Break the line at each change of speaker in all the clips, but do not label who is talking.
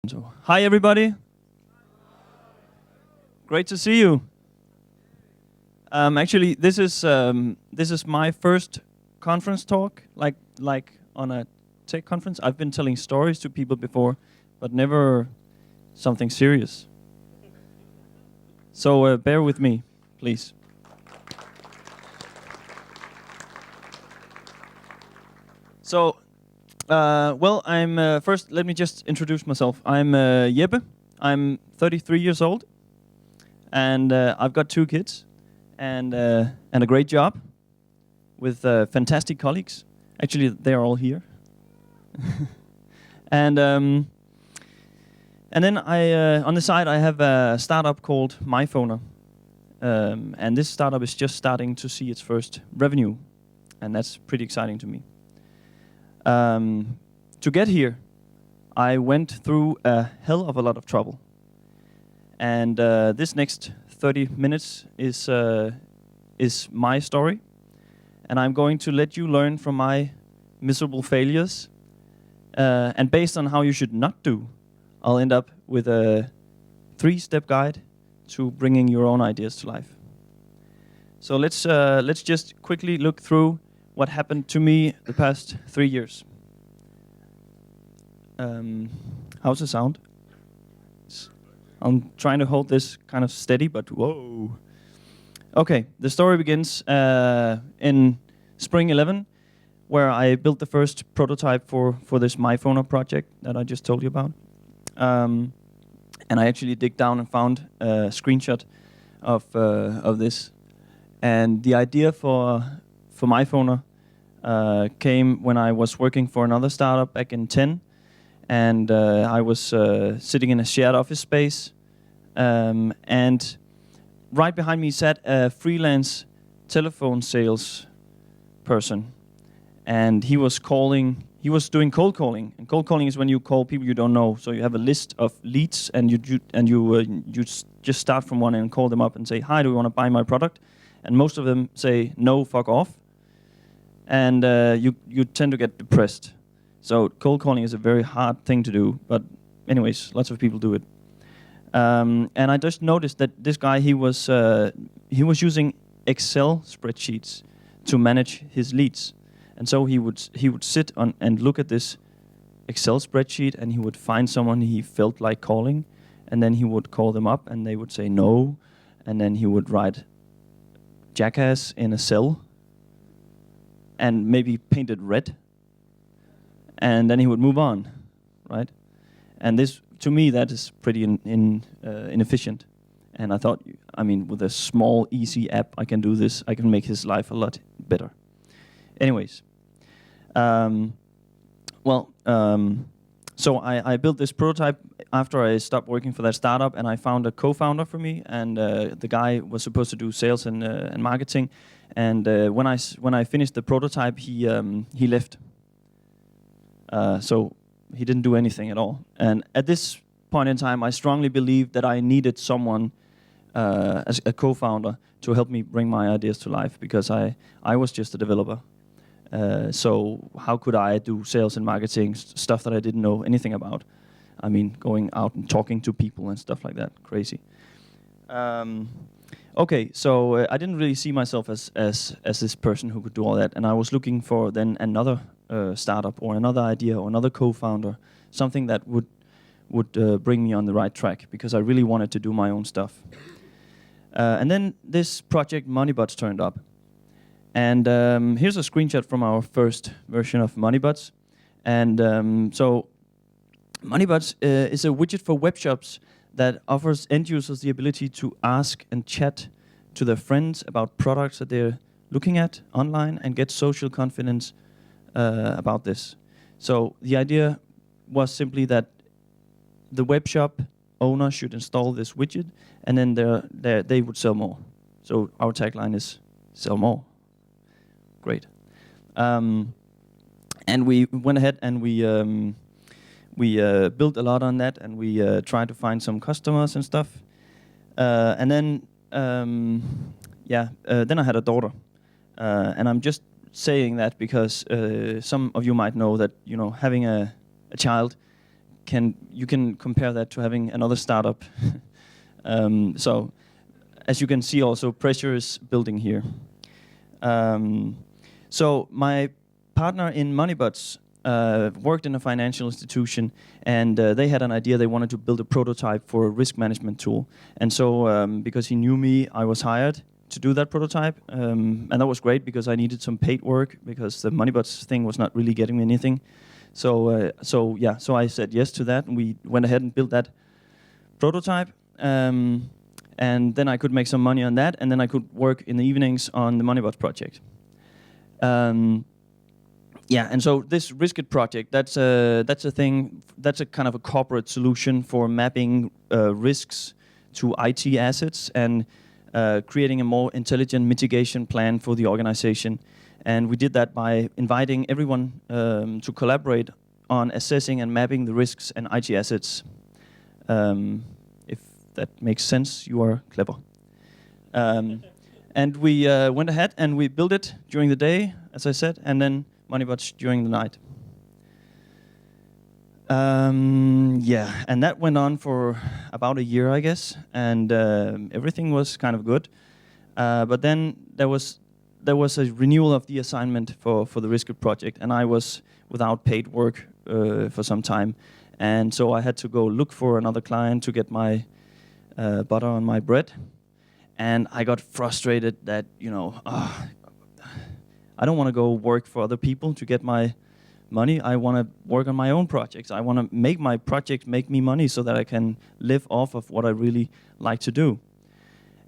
So, hi everybody. Great to see you. Actually, this is my first conference talk, like on a tech conference. I've been telling stories to people before, but never something serious. So bear with me, please. So, well, I'm first. Let me just introduce myself. I'm Jeppe. I'm 33 years old, and I've got 2 kids, and a great job with fantastic colleagues. Actually, they are all here. and then I on the side I have a startup called MyPhoner, and this startup is just starting to see its first revenue, and that's pretty exciting to me. To get here, I went through a hell of a lot of trouble. And this next 30 minutes is my story. And I'm going to let you learn from my miserable failures. And based on how you should not do, I'll end up with a 3-step guide to bringing your own ideas to life. So let's just quickly look through what happened to me the past 3 years. How's the sound? I'm trying to hold this kind of steady, but whoa. Okay, the story begins in spring 11, where I built the first prototype for this MyPhoner project that I just told you about. And I actually dig down and found a screenshot of this. And the idea for MyPhoner came when I was working for another startup back in 10, and I was sitting in a shared office space, and right behind me sat a freelance telephone sales person, and he was doing cold calling. And cold calling is when you call people you don't know. So you have a list of leads, and you just start from one and call them up and say, "Hi, do you want to buy my product?" And most of them say, "No, fuck off." And you tend to get depressed. So cold calling is a very hard thing to do, but anyways, lots of people do it. And I just noticed that this guy, he was using Excel spreadsheets to manage his leads. And so he would sit on and look at this Excel spreadsheet, and he would find someone he felt like calling, and then he would call them up, and they would say no, and then he would write "jackass" in a cell, and maybe paint it red, and then he would move on, right? And this, to me, that is pretty inefficient. And I thought, I mean, with a small, easy app, I can do this. I can make his life a lot better. Anyways, so I built this prototype after I stopped working for that startup, and I found a co-founder for me, and the guy was supposed to do sales and marketing. And when I finished the prototype, he left. So he didn't do anything at all. And at this point in time, I strongly believed that I needed someone as a co-founder to help me bring my ideas to life, because I was just a developer. So how could I do sales and marketing, stuff that I didn't know anything about? I mean, going out and talking to people and stuff like that, crazy. Okay, so I didn't really see myself as this person who could do all that, and I was looking for then another startup or another idea or another co-founder, something that would bring me on the right track, because I really wanted to do my own stuff. And then this project MoneyBots turned up. And here's a screenshot from our first version of MoneyBots. And so MoneyBots is a widget for web shops that offers end users the ability to ask and chat to their friends about products that they're looking at online and get social confidence about this. So the idea was simply that the web shop owner should install this widget, and then they would sell more. So our tagline is "sell more." Great. And we went ahead and we built a lot on that, and we tried to find some customers and stuff. And then then I had a daughter, and I'm just saying that because some of you might know that having a child you can compare that to having another startup. So as you can see, also pressure is building here. So my partner in MoneyBots worked in a financial institution, and they had an idea. They wanted to build a prototype for a risk management tool. And so because he knew me, I was hired to do that prototype. And that was great because I needed some paid work because the MoneyBots thing was not really getting me anything. So so I said yes to that, and we went ahead and built that prototype. And then I could make some money on that, and then I could work in the evenings on the MoneyBots project. And so this Riskit project, that's a thing, that's a kind of a corporate solution for mapping risks to IT assets and creating a more intelligent mitigation plan for the organization. And we did that by inviting everyone to collaborate on assessing and mapping the risks and IT assets. If that makes sense, you are clever. And we went ahead and we built it during the day, as I said, and then MoneyBots during the night. And that went on for about a year, I guess, and everything was kind of good. But then there was a renewal of the assignment for the Riskit project, and I was without paid work for some time. And so I had to go look for another client to get my butter on my bread. And I got frustrated that, I don't want to go work for other people to get my money. I want to work on my own projects. I want to make my projects make me money so that I can live off of what I really like to do.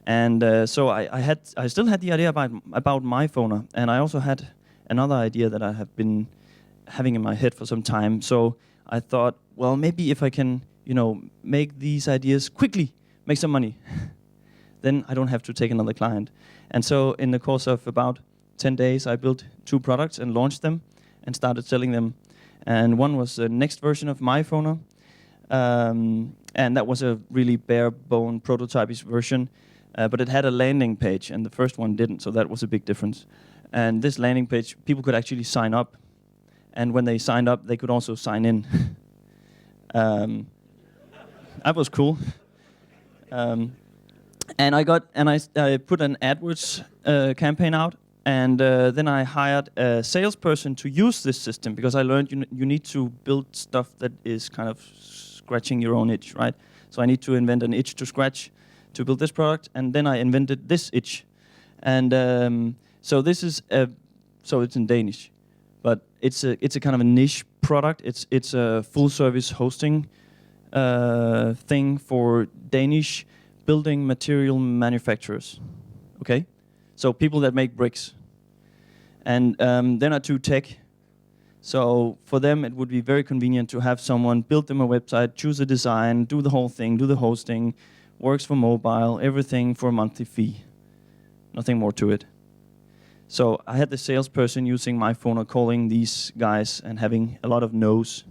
And so I still had the idea about MyPhoner, and I also had another idea that I have been having in my head for some time. So I thought, well, maybe if I can, make these ideas quickly, make some money, then I don't have to take another client. And so in the course of about 10 days, I built 2 products and launched them and started selling them. And one was the next version of MyPhoner, and that was a really bare-bone prototype-ish version, but it had a landing page, and the first one didn't, so that was a big difference. And this landing page, people could actually sign up, and when they signed up, they could also sign in. That was cool. And I put an AdWords campaign out, and then I hired a salesperson to use this system because I learned you need to build stuff that is kind of scratching your own itch, right? So I need to invent an itch to scratch to build this product, and then I invented this itch. And so this is so it's in Danish, but it's a kind of a niche product. It's a full service hosting thing for Danish building material manufacturers. Okay, so people that make bricks, and they're not too tech. So for them, it would be very convenient to have someone build them a website, choose a design, do the whole thing, do the hosting, works for mobile, everything for a monthly fee. Nothing more to it. So I had the salesperson using MyPhoner calling these guys and having a lot of no's.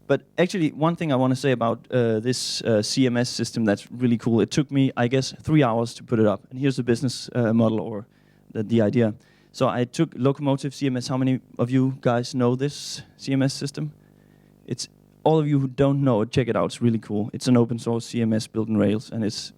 But actually, one thing I want to say about this CMS system that's really cool, it took me, I guess, 3 hours to put it up. And here's the business model, or the idea. So I took Locomotive CMS. How many of you guys know this CMS system? It's all of you who don't know it, check it out. It's really cool. It's an open source CMS built in Rails, and it's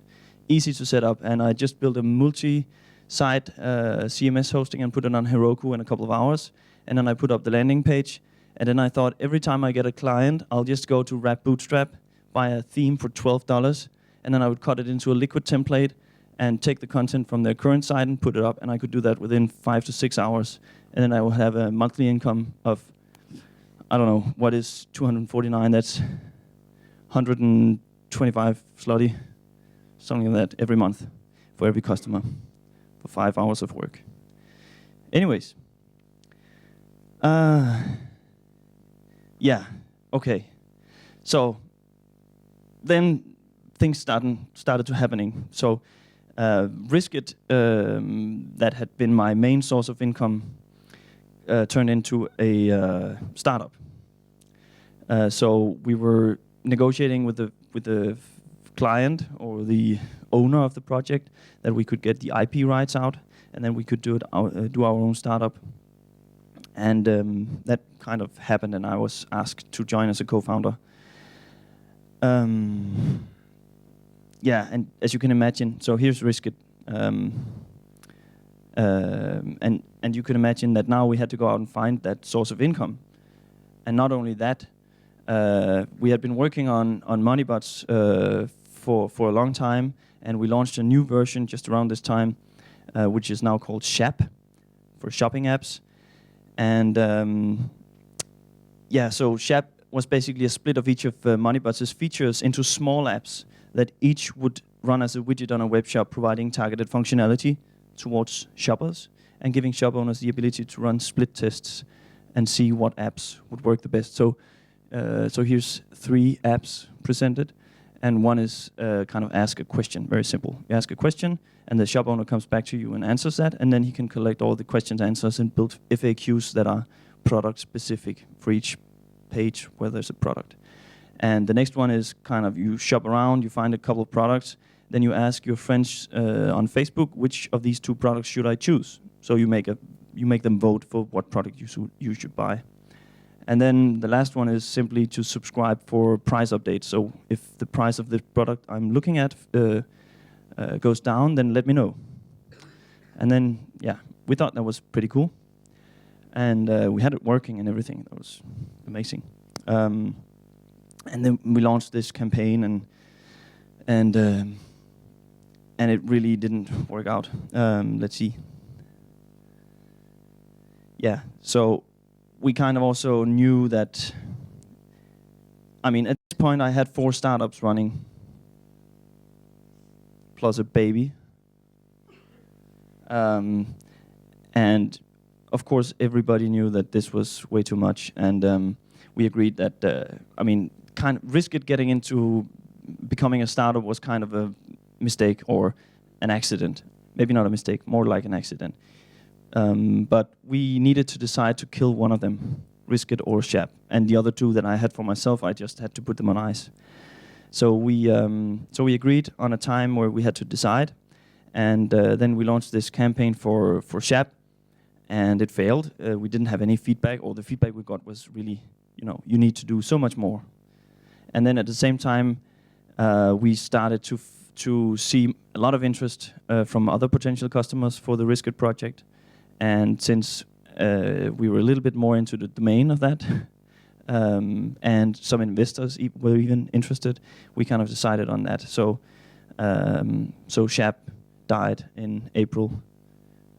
easy to set up. And I just built a multi-site CMS hosting and put it on Heroku in a couple of hours. And then I put up the landing page. And then I thought, every time I get a client, I'll just go to Wrap Bootstrap, buy a theme for $12, and then I would cut it into a liquid template and take the content from their current site and put it up. And I could do that within 5 to 6 hours. And then I would have a monthly income of, I don't know, what is 249? That's 125 zloty, something like that, every month for every customer for 5 hours of work. Anyways. Yeah, okay. So then things started to happening. So Riskit, that had been my main source of income, turned into a startup. So we were negotiating with the client or the owner of the project that we could get the IP rights out, and then we could do our own startup. And that kind of happened, and I was asked to join as a co-founder. Yeah, and as you can imagine, so here's Riskit. And you can imagine that now we had to go out and find that source of income. And not only that, we had been working on MoneyBots for a long time, and we launched a new version just around this time, which is now called Shap, for shopping apps. And yeah, so Shap was basically a split of each of MoneyBots' features into small apps that each would run as a widget on a web shop, providing targeted functionality towards shoppers and giving shop owners the ability to run split tests and see what apps would work the best. So, so here's 3 apps presented, and one is kind of ask a question, very simple. You ask a question, and the shop owner comes back to you and answers that, and then he can collect all the questions, answers, and build FAQs that are product specific for each page where there's a product. And the next one is kind of you shop around, you find a couple of products, then you ask your friends on Facebook, which of these 2 products should I choose? So you make them vote for what product you should buy. And then the last one is simply to subscribe for price updates. So if the price of the product I'm looking at goes down, then let me know. And then, yeah, we thought that was pretty cool. And we had it working and everything. That was amazing. And then we launched this campaign, and it really didn't work out. Let's see. Yeah, so we kind of also knew that, I mean, at this point I had 4 startups running, plus a baby. And of course everybody knew that this was way too much, and we agreed that, I mean, kind of Riskit getting into becoming a startup was kind of a mistake or an accident. Maybe not a mistake, more like an accident. But we needed to decide to kill one of them, Riskit or Shap. And the other 2 that I had for myself, I just had to put them on ice. So we agreed on a time where we had to decide. And then we launched this campaign for Shap. And it failed. We didn't have any feedback, or the feedback we got was really, you need to do so much more. And then at the same time, we started to see a lot of interest from other potential customers for the Riskit project. And since we were a little bit more into the domain of that, and some investors were even interested, we kind of decided on that. So, so Shap died in April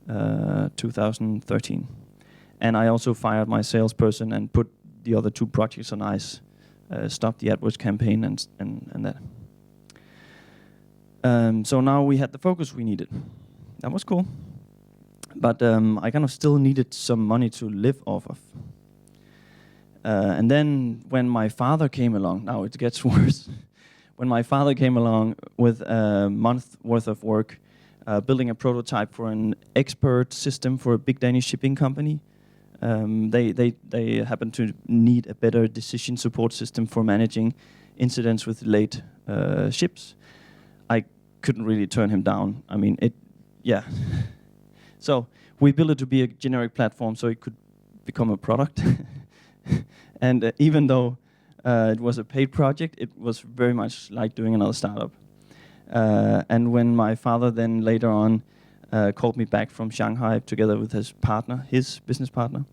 2013. And I also fired my salesperson and put the other 2 projects on ice, stopped the AdWords campaign and that. So now we had the focus we needed. That was cool. But I kind of still needed some money to live off of. And then when my father came along, now it gets worse. When my father came along with a month worth of work, building a prototype for an expert system for a big Danish shipping company, they happen to need a better decision support system for managing incidents with late ships. I couldn't really turn him down. I mean, yeah. So we built it to be a generic platform so it could become a product. And even though it was a paid project, it was very much like doing another startup. And when my father then later on called me back from Shanghai together with his partner, his business partner,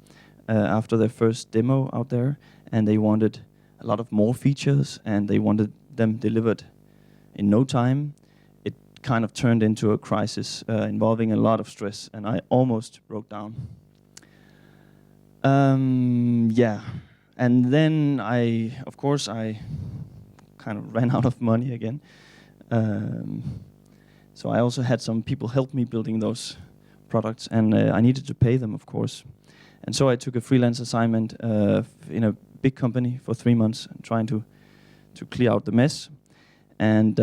after their first demo out there, and they wanted a lot of more features, and they wanted them delivered in no time, it kind of turned into a crisis involving a lot of stress, and I almost broke down. Yeah, and then of course, I kind of ran out of money again. So I also had some people help me building those products, and I needed to pay them, of course. And so I took a freelance assignment in a big company for 3 months, trying to clear out the mess. And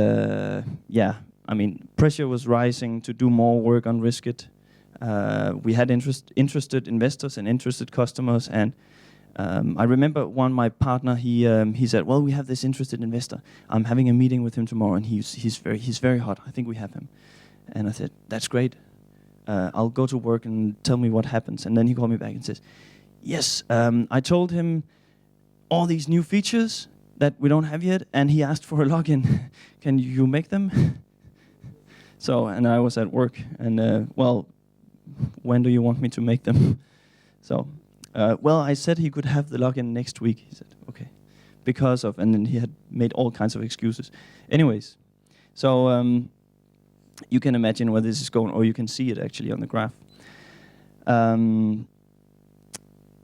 yeah, I mean, pressure was rising to do more work on Riskit. We had interested investors and interested customers, and I remember my partner, he said, well, we have this interested investor. I'm having a meeting with him tomorrow, and he's very hot. I think we have him. And I said, that's great. I'll go to work and tell me what happens. And then he called me back and says, yes, I told him all these new features that we don't have yet, and he asked for a login. Can you make them? So, and I was at work, and well, when do you want me to make them? So, well, I said he could have the login next week. He said, okay, because of, and then he had made all kinds of excuses. Anyways, so you can imagine where this is going, or you can see it actually on the graph.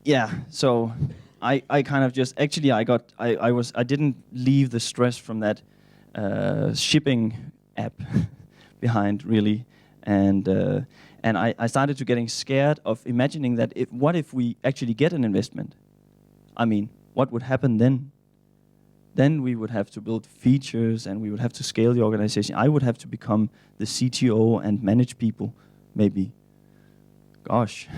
Yeah, so I kind of just, actually I didn't leave the stress from that shipping app behind really, and I started to getting scared of imagining that what if we actually get an investment? I mean, what would happen then? Then we would have to build features and we would have to scale the organization. I would have to become the CTO and manage people, maybe. Gosh.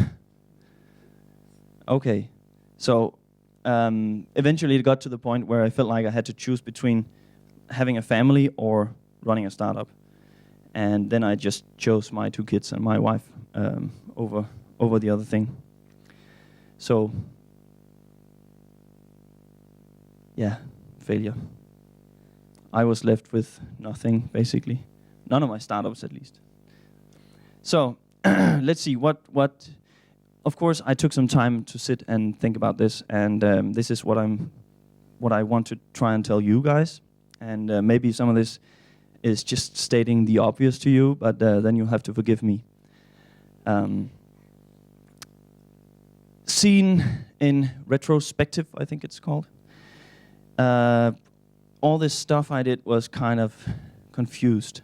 Okay, so eventually it got to the point where I felt like I had to choose between having a family or running a startup. And then I just chose my 2 kids and my wife over the other thing. So, yeah, failure. I was left with nothing, basically. None of my startups, at least. So, let's see, of course, I took some time to sit and think about this, and this is what I want to try and tell you guys. And maybe some of this is just stating the obvious to you, but then you'll have to forgive me. Seen in retrospective, I think it's called. All this stuff I did was kind of confused.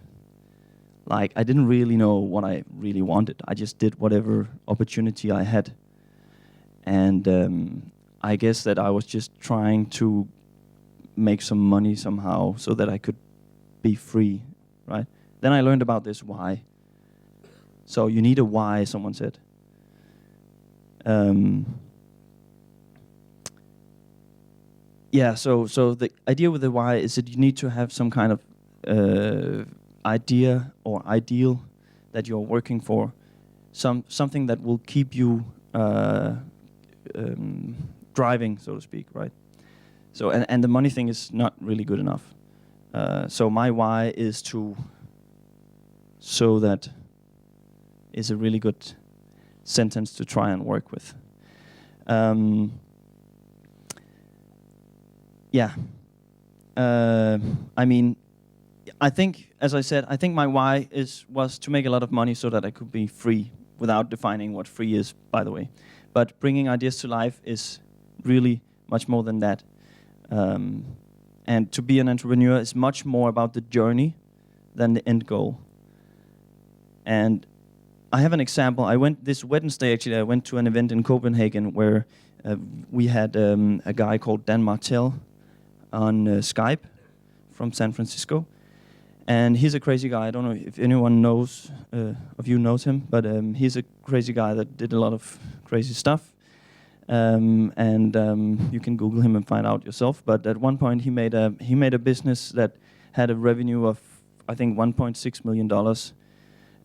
Like, I didn't really know what I really wanted. I just did whatever opportunity I had. And I guess that I was just trying to make some money somehow so that I could be free, right? Then I learned about this why. So you need a why, someone said. Yeah, so the idea with the why is that you need to have some kind of idea or ideal that you're working for, something that will keep you driving, so to speak, right? So and the money thing is not really good enough. So my why is so that is a really good sentence to try and work with. Yeah. I mean, I think, as I said, I think my why was to make a lot of money so that I could be free, without defining what free is, by the way. But bringing ideas to life is really much more than that. And to be an entrepreneur is much more about the journey than the end goal. And I have an example. I went this Wednesday, actually, I went to an event in Copenhagen where we had a guy called Dan Martel on Skype from San Francisco. And he's a crazy guy. I don't know if anyone knows, of you knows him, but he's a crazy guy that did a lot of crazy stuff. And you can Google him and find out yourself. But at one point, he made a business that had a revenue of, I think, $1.6 million.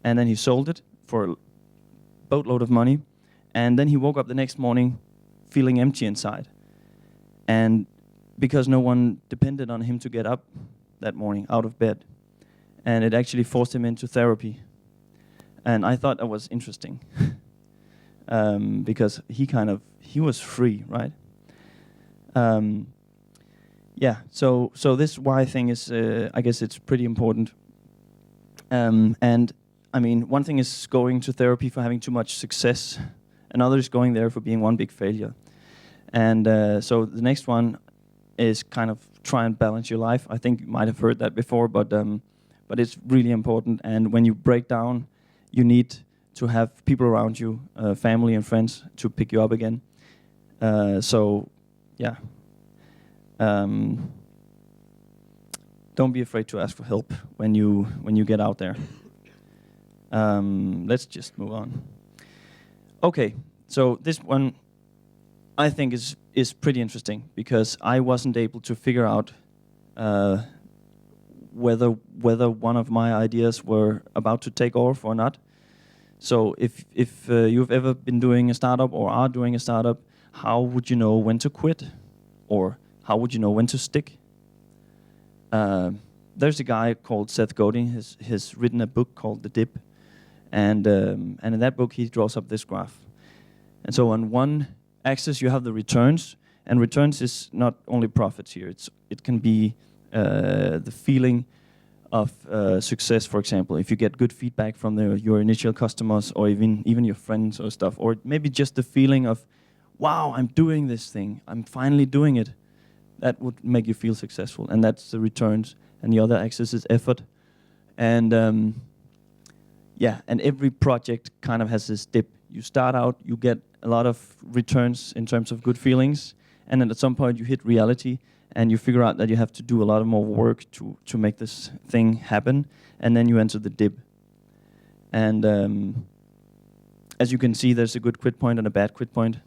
And then he sold it for a boatload of money. And then he woke up the next morning feeling empty inside. And because no one depended on him to get up that morning out of bed. And it actually forced him into therapy. And I thought that was interesting. Because he was free, right? Yeah, so this why thing is, I guess it's pretty important. And I mean, one thing is going to therapy for having too much success. Another is going there for being one big failure. And so the next one is kind of try and balance your life. I think you might have heard that before, but it's really important. And when you break down, you need to have people around you, family and friends, to pick you up again. So, yeah. Don't be afraid to ask for help when you get out there. Let's just move on. Okay, so this one I think is pretty interesting because I wasn't able to figure out whether one of my ideas were about to take off or not. So if you've ever been doing a startup or are doing a startup, how would you know when to quit? Or how would you know when to stick? There's a guy called Seth Godin. He's written a book called The Dip. And in that book, he draws up this graph. And so on one axis, you have the returns. And returns is not only profits here. It can be the feeling of success, for example. If you get good feedback from your initial customers, or even your friends or stuff. Or maybe just the feeling of, wow, I'm doing this thing. I'm finally doing it. That would make you feel successful. And that's the returns. And the other axis is effort. And and every project kind of has this dip. You start out, you get a lot of returns in terms of good feelings, and then at some point you hit reality, and you figure out that you have to do a lot more work to make this thing happen, and then you enter the dip. And as you can see, there's a good quit point and a bad quit point.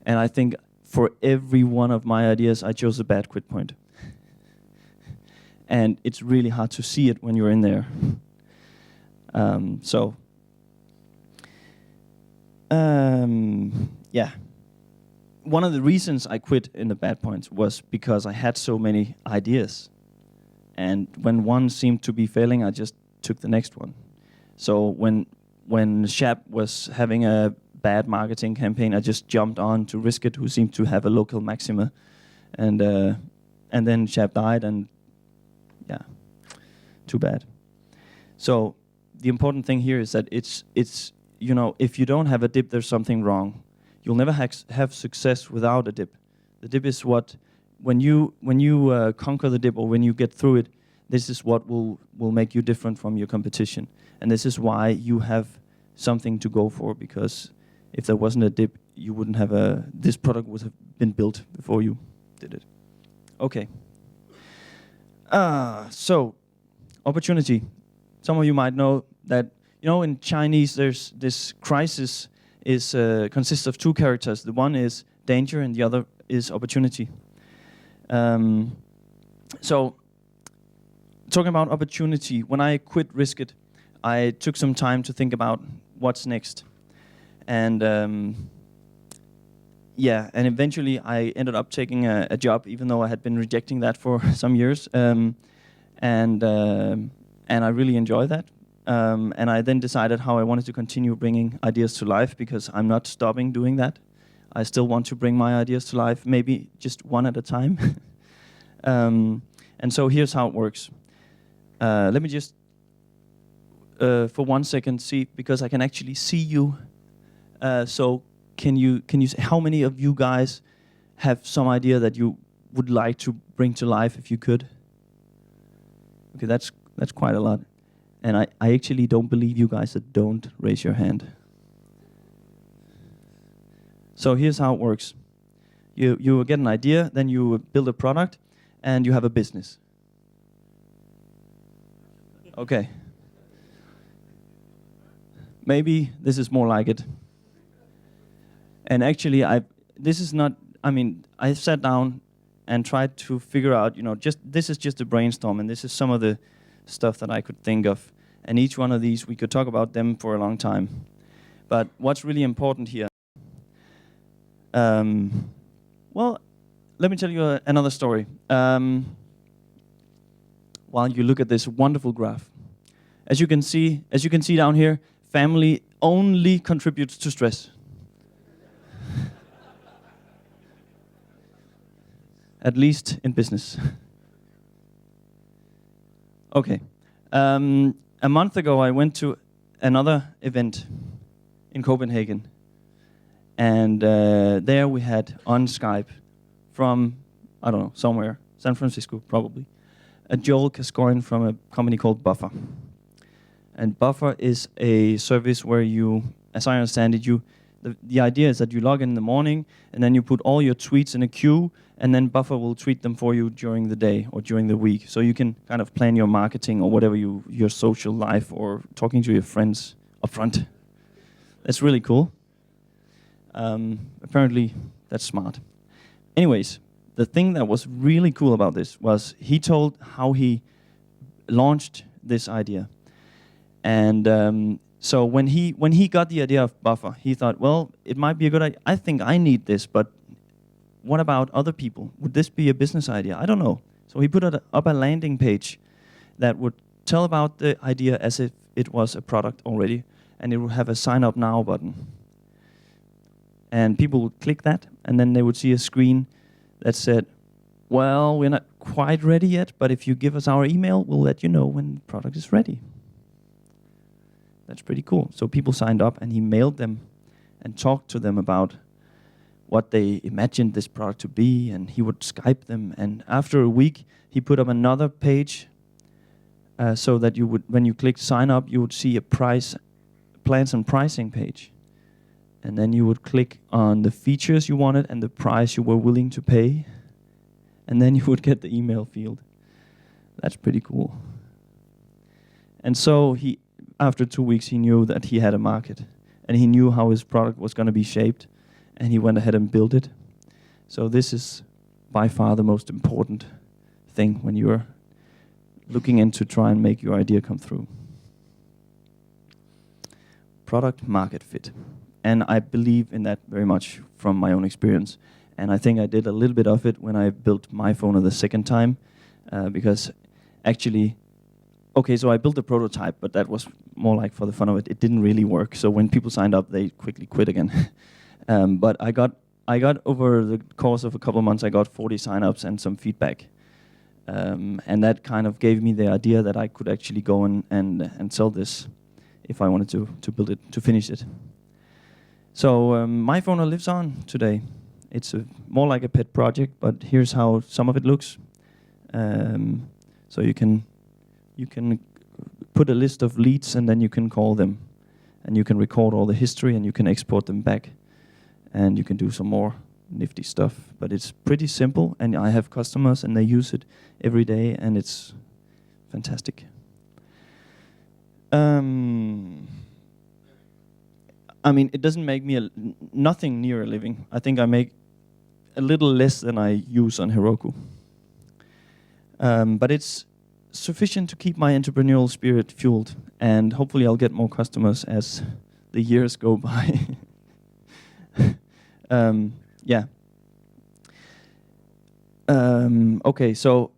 And I think for every one of my ideas, I chose a bad quit point. And it's really hard to see it when you're in there. One of the reasons I quit in the bad points was because I had so many ideas. And when one seemed to be failing, I just took the next one. So when Jeppe was having a bad marketing campaign, I just jumped on to Risk It, who seemed to have a local maxima. And then Jeppe died, and too bad. So the important thing here is that it's if you don't have a dip, there's something wrong. You'll never have success without a dip. The dip is what, when you conquer the dip, or when you get through it, this is what will make you different from your competition. And this is why you have something to go for, because if there wasn't a dip, you wouldn't have this product would have been built before you did it. Okay. So, opportunity. Some of you might know that, in Chinese, there's this crisis consists of two characters. The one is danger, and the other is opportunity. So, talking about opportunity, when I quit Risk It, I took some time to think about what's next. And and eventually I ended up taking a job, even though I had been rejecting that for some years. And I really enjoy that. And I then decided how I wanted to continue bringing ideas to life, because I'm not stopping doing that. I still want to bring my ideas to life, maybe just one at a time. And so here's how it works. Let me just, for 1 second, see, because I can actually see you. So can you say, how many of you guys have some idea that you would like to bring to life if you could? Okay, that's quite a lot. And I actually don't believe you guys that don't raise your hand. So here's how it works. You get an idea, then you build a product, and you have a business. Okay. Maybe this is more like it. And actually, I sat down and tried to figure out, this is just a brainstorm, and this is some of the stuff that I could think of. And each one of these, we could talk about them for a long time. But what's really important here? Well, let me tell you another story. While you look at this wonderful graph, as you can see down here, family only contributes to stress. At least in business. Okay. A month ago, I went to another event in Copenhagen. And there we had on Skype from, I don't know, somewhere, San Francisco probably, a Joel Cascoin from a company called Buffer. And Buffer is a service where you, as I understand it, the idea is that you log in the morning, and then you put all your tweets in a queue, and then Buffer will tweet them for you during the day or during the week. So you can kind of plan your marketing or whatever, your social life, or talking to your friends up front. That's really cool. Apparently, that's smart. Anyways, the thing that was really cool about this was he told how he launched this idea. And So when he got the idea of Buffer, he thought, well, it might be a good idea. I think I need this, but what about other people? Would this be a business idea? I don't know. So he put up a landing page that would tell about the idea as if it was a product already, and it would have a sign up now button. And people would click that, and then they would see a screen that said, well, we're not quite ready yet, but if you give us our email, we'll let you know when the product is ready. That's pretty cool. So people signed up, and he mailed them and talked to them about what they imagined this product to be, and he would Skype them. And after a week, he put up another page so that you would, when you clicked sign up, you would see a plans and pricing page. And then you would click on the features you wanted and the price you were willing to pay. And then you would get the email field. That's pretty cool. And so after 2 weeks, he knew that he had a market. And he knew how his product was going to be shaped. And he went ahead and built it. So this is by far the most important thing when you're looking in to try and make your idea come through. Product market fit. And I believe in that very much from my own experience. And I think I did a little bit of it when I built my phone the second time. Because actually, okay, so I built a prototype, but that was more like for the fun of it. It didn't really work. So when people signed up, they quickly quit again. But I got over the course of a couple of months, I got 40 signups and some feedback. And that kind of gave me the idea that I could actually go and sell this if I wanted to build it, to finish it. So my phone lives on today. It's more like a pet project, but here's how some of it looks. So you can put a list of leads, and then you can call them, and you can record all the history, and you can export them back, and you can do some more nifty stuff. But it's pretty simple, and I have customers, and they use it every day, and it's fantastic. I mean, it doesn't make me nothing near a living. I think I make a little less than I use on Heroku. But it's sufficient to keep my entrepreneurial spirit fueled, and hopefully I'll get more customers as the years go by. Yeah. Okay, so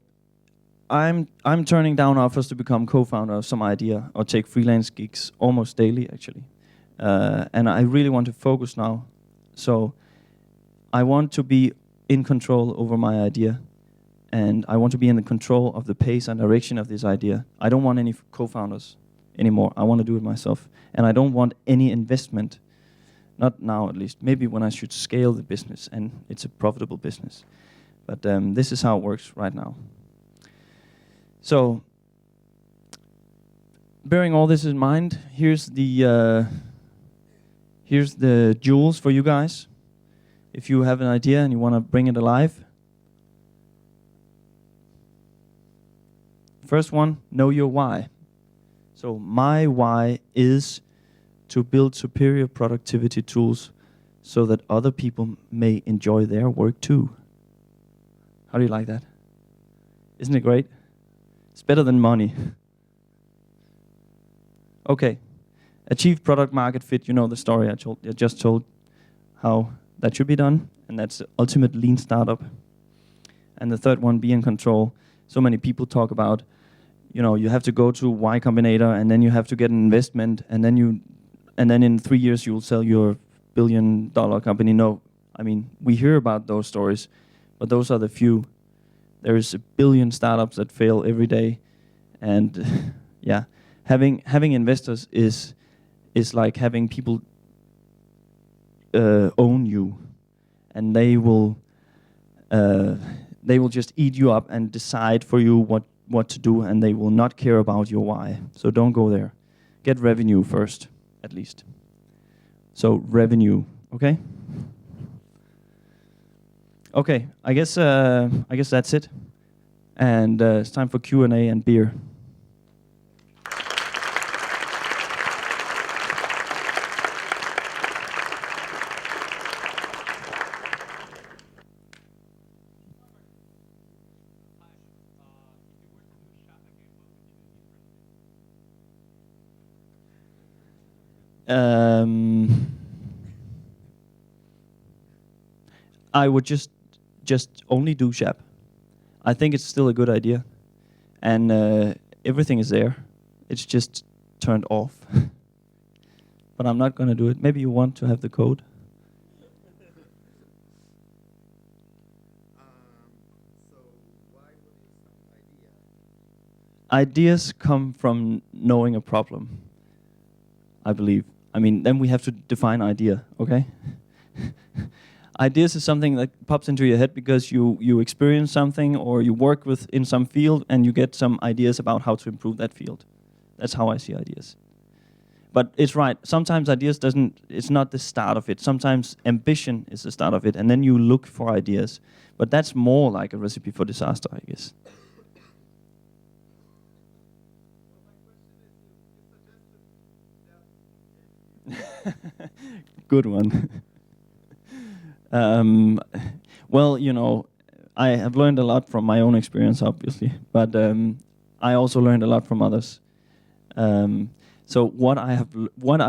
I'm turning down offers to become co-founder of some idea or take freelance gigs almost daily, actually. And I really want to focus now. So I want to be in control over my idea, and I want to be in the control of the pace and direction of this idea. I don't want any co-founders anymore. I want to do it myself. And I don't want any investment, not now at least, maybe when I should scale the business and it's a profitable business. But this is how it works right now. So, bearing all this in mind, here's the jewels for you guys. If you have an idea and you want to bring it alive. First one, know your why. So my why is to build superior productivity tools so that other people may enjoy their work too. How do you like that? Isn't it great? It's better than money. Okay. Achieve product market fit. You know the story I just told, how that should be done, and that's the ultimate lean startup. And the third one, be in control. So many people talk about, you know, you have to go to Y Combinator, and then you have to get an investment, and then in 3 years you'll sell your $1 billion company. No, I mean, we hear about those stories, but those are the few. There is 1 billion startups that fail every day, and yeah, having investors is like having people own you, and they will just eat you up and decide for you what to do, and they will not care about your why. So don't go there. Get revenue first, at least. So revenue, okay? Okay, I guess that's it, and it's time for Q&A and beer. I would just only do Shap. I think it's still a good idea, and everything is there. It's just turned off. But I'm not gonna do it. Maybe you want to have the code.
So why would you start idea?
Ideas come from knowing a problem, I believe. I mean, then we have to define idea, okay? Ideas is something that pops into your head because you experience something or you work with in some field and you get some ideas about how to improve that field. That's how I see ideas. But it's right, sometimes ideas it's not the start of it. Sometimes ambition is the start of it, and then you look for ideas. But that's more like a recipe for disaster, I guess. Good one. Well, you know, I have learned a lot from my own experience, obviously, but I also learned a lot from others. So what I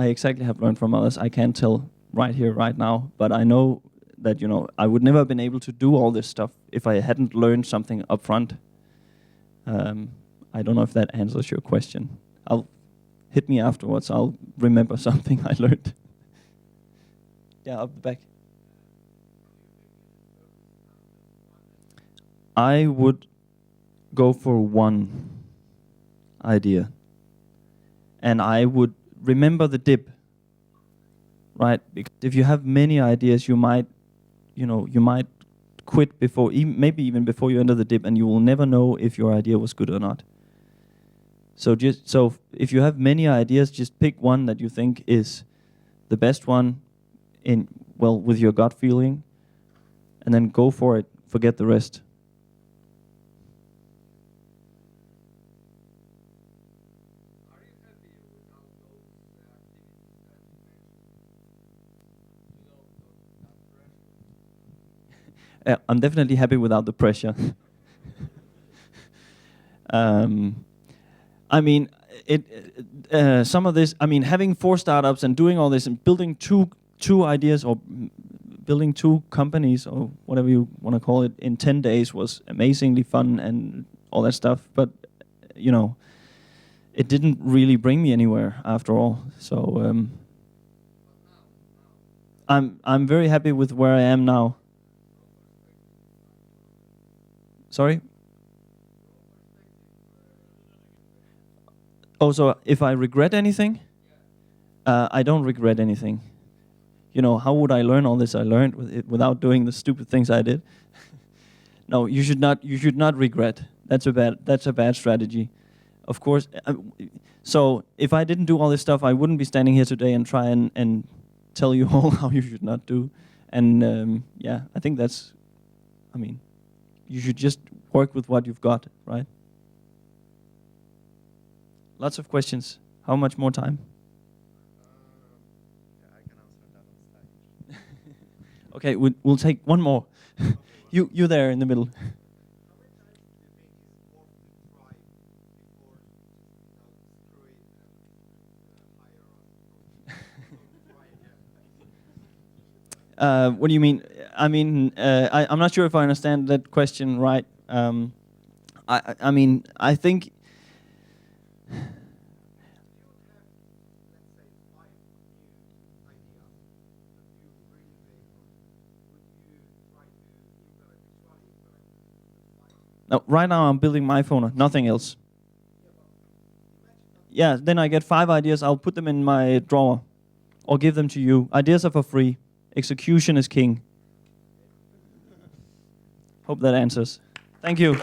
exactly have learned from others, I can't tell right here, right now. But I know that I would never have been able to do all this stuff if I hadn't learned something up front. I don't know if that answers your question. Hit me afterwards. I'll remember something I learned. Yeah, up the back. I would go for one idea. And I would remember the dip, right? Because if you have many ideas, you might quit before, maybe even before you enter the dip, and you will never know if your idea was good or not. So if you have many ideas, just pick one that you think is the best one with your gut feeling, and then go for it. Forget the rest.
Are you happy without those activities that you mentioned? That pressure?
I'm definitely happy without the pressure. I mean, some of this. I mean, having 4 startups and doing all this and building two ideas or building 2 companies or whatever you want to call it in 10 days was amazingly fun and all that stuff. But it didn't really bring me anywhere after all. So I'm very happy with where I am now. Sorry? Oh, so if I regret anything? I don't regret anything. How would I learn all this I learned without doing the stupid things I did? No, you should not regret. That's a bad strategy. Of course. So if I didn't do all this stuff, I wouldn't be standing here today and try and tell you all how you should not do. And yeah, I think you should just work with what you've got, right? Lots of questions. How much more time?
Yeah, I can answer that on stage.
Okay, we'll take one more. You there in the middle.
How many times do you think it's worth to try before screw it and hire us?
What do you mean? I mean, I'm not sure if I understand that question right. I mean, I think.
If you would have, let's say, 5 new ideas that you really believe on, would you try to implement each one, implement 5?
No, right now I'm building my phone, nothing else.
Yeah, but you mentioned that.
Yeah, then I get 5 ideas. I'll put them in my drawer, or give them to you. Ideas are for free. Execution is king. Hope that answers. Thank you.